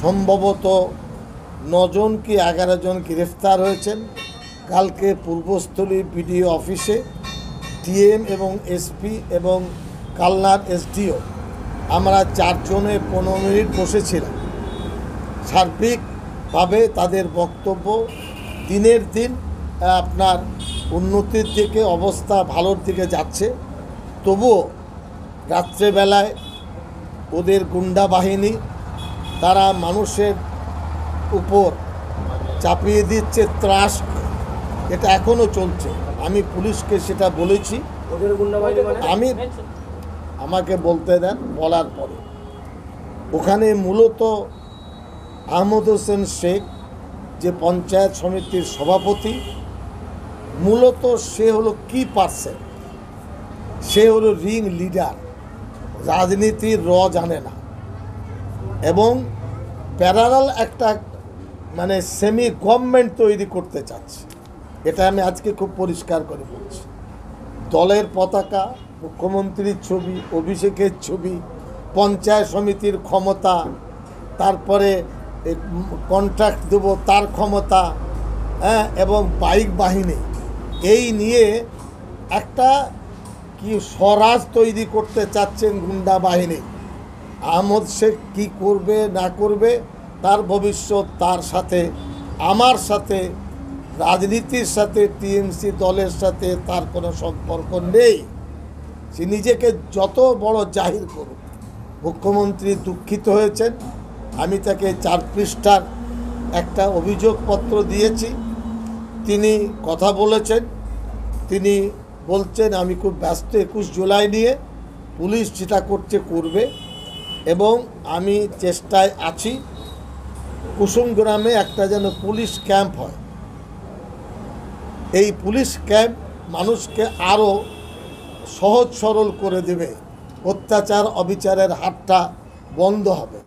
সম্ভবত 9 জন কি 11 জন গ্রেফতার হয়েছেন। কালকে পূর্বস্থলী বিডিও অফিসে টিএম এবং এসপি এবং কালনার এসডিও আমরা 4 জনে 15 মিনিট বসেছিলাম। সার্বিকভাবে তাদের বক্তব্য দিনের দিন আপনার উন্নতির দিকে, অবস্থা ভালোর দিকে যাচ্ছে। তবুও রাত্রেবেলায় ওদের গুন্ডা বাহিনী তারা মানুষের উপর চাপিয়ে দিচ্ছে ত্রাস, এটা এখনও চলছে। আমি পুলিশকে সেটা বলেছি। আমি আমাকে বলতে দেন, বলার পরে ওখানে মূলত আহমদ হোসেন শেখ যে পঞ্চায়েত সমিতির সভাপতি, মূলত সে হলো কি পার্সন, সে হলো রিং লিডার, রাজনীতির জানে না এবং প্যারালাল একটা মানে সেমি গভর্নমেন্ট তৈরি করতে চাচ্ছে। এটা আমি আজকে খুব পরিষ্কার করে বলছি। দলের পতাকা, মুখ্যমন্ত্রীর ছবি, অভিষেকের ছবি, পঞ্চায়েত সমিতির ক্ষমতা, তারপরে কন্ট্রাক্ট দেবো তার ক্ষমতা, এবং বাইক বাহিনী, এই নিয়ে একটা কি স্বরাজ তৈরি করতে চাচ্ছেন গুন্ডা বাহিনী। আহমদ শেখ কী করবে না করবে তার ভবিষ্যৎ তার সাথে, আমার সাথে, রাজনীতির সাথে, টিএমসি দলের সাথে তার কোনো সম্পর্ক নেই। সে নিজেকে যত বড় জাহির করুক। মুখ্যমন্ত্রী দুঃখিত হয়েছেন। আমি তাকে 4 পৃষ্ঠার একটা অভিযোগপত্র দিয়েছি। তিনি কথা বলেছেন, তিনি বলছেন আমি খুব ব্যস্ত 21 জুলাই নিয়ে, পুলিশ যেটা করছে করবে এবং আমি চেষ্টায় আছি কুসুমগ্রামে একটা যেন পুলিশ ক্যাম্প হয়। এই পুলিশ ক্যাম্প মানুষকে আরও সহজ সরল করে দেবে, অত্যাচার অবিচারের হাতটা বন্ধ হবে।